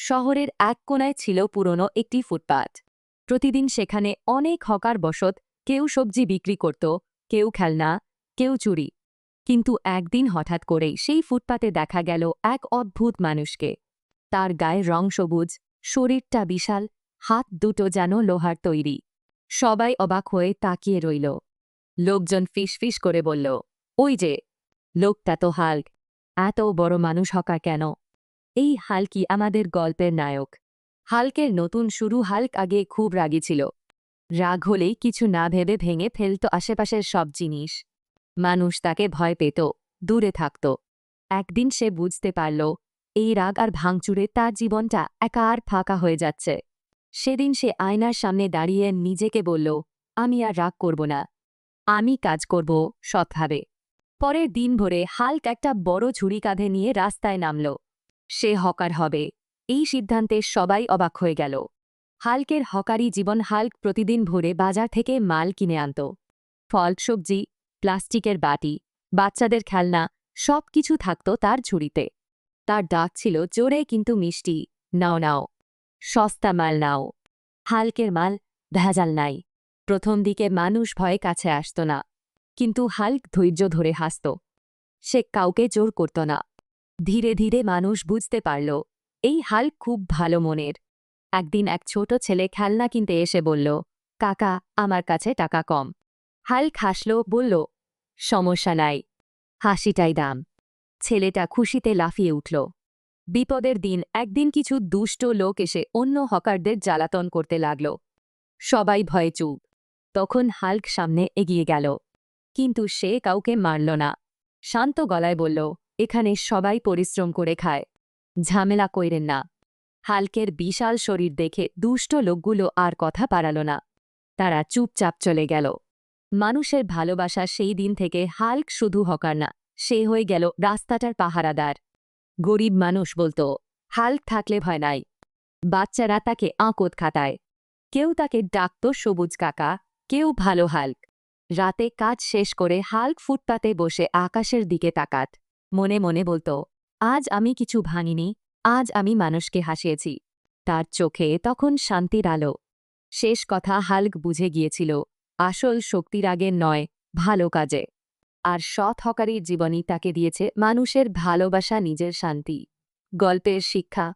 শহরের এক কোণায় ছিল পুরনো একটি ফুটপাত। প্রতিদিন সেখানে অনেক হকার বসত, কেউ সবজি বিক্রি করত, কেউ খেলনা, কেউ চুরি। কিন্তু একদিন হঠাৎ করেই সেই ফুটপাতে দেখা গেল এক অদ্ভুত মানুষকে। তার গায়ের রং সবুজ, শরীরটা বিশাল, হাত দুটো যেন লোহার তৈরি। সবাই অবাক হয়ে তাকিয়ে রইল। লোকজন ফিসফিস করে বলল, ওই যে, লোকটা তো হাল্ক। এত বড় মানুষ হকার কেন? এই হাল্কই আমাদের গল্পের নায়ক। হাল্কের নতুন শুরু। হাল্ক আগে খুব রাগী ছিল। রাগ হলেই কিছু না ভেবে ভেঙে ফেলত আশেপাশের সব জিনিস। মানুষ তাকে ভয় পেত, দূরে থাকত। একদিন সে বুঝতে পারল, এই রাগ আর ভাঙচুরে তার জীবনটা একা আর ফাঁকা হয়ে যাচ্ছে। সেদিন সে আয়নার সামনে দাঁড়িয়ে নিজেকে বলল, আমি আর রাগ করব না, আমি কাজ করব সৎভাবে। পরের দিন ভোরে হাল্ক একটা বড় ঝুড়ি কাঁধে নিয়ে রাস্তায় নামল। সে হকার হবে। এই সিদ্ধান্তে সবাই অবাক হয়ে গেল। হাল্কের হকারি জীবন। হাল্ক প্রতিদিন ভোরে বাজার থেকে মাল কিনে আনত। ফল, সবজি, প্লাস্টিকের বাটি, বাচ্চাদের খেলনা, সব কিছু থাকত তার ঝুড়িতে। তার ডাক ছিল জোরে কিন্তু মিষ্টি, নাও নাও, সস্তা মাল নাও। হাল্কের মাল ভেজাল নাই। প্রথম দিকে মানুষ ভয়ে কাছে আসত না, কিন্তু হাল্ক ধৈর্য ধরে হাসত। সে কাউকে জোর করত না। ধীরে ধীরে মানুষ বুঝতে পারল, এই হাল্ক খুব ভালো মনের। একদিন এক ছোট ছেলে খেলনা কিনতে এসে বলল, কাকা, আমার কাছে টাকা কম। হাল্ক হাসল, বলল, সমস্যা নাই, হাসিটাই দাম। ছেলেটা খুশিতে লাফিয়ে উঠল। বিপদের দিন একদিন কিছু দুষ্ট লোক এসে অন্য হকারদের জ্বালাতন করতে লাগল। সবাই ভয়ে চুপ। তখন হাল্ক সামনে এগিয়ে গেল, কিন্তু সে কাউকে মারল না। শান্ত গলায় বলল, এখানে সবাই পরিশ্রম করে খায়, ঝামেলা কইরেন না। হাল্কের বিশাল শরীর দেখে দুষ্ট লোকগুলো আর কথা পারাল না। তারা চুপচাপ চলে গেল। মানুষের ভালোবাসা সেই দিন থেকে হাল্ক শুধু হকার না, সে হয়ে গেল রাস্তাটার পাহারাদার। গরিব মানুষ বলতো, হাল্ক থাকলে ভয় নাই। বাচ্চারা তাকে আঁকত খাতায়। কেউ তাকে ডাকত সবুজ কাকা, কেউ ভালো হাল্ক। রাতে কাজ শেষ করে হাল্ক ফুটপাতে বসে আকাশের দিকে তাকাত। মনে মনে বলতো, আজ আমি কিছু ভাঙিনি, আজ আমি মানুষকে হাসিয়েছি। তার চোখে তখন শান্তির আলো। শেষ কথা হাল্ক বুঝে গিয়েছিল, আসল শক্তি রাগের নয়, ভালো কাজে। আর সৎ হকারির জীবনই তাকে দিয়েছে মানুষের ভালোবাসা, নিজের শান্তি। গল্পের শিক্ষা,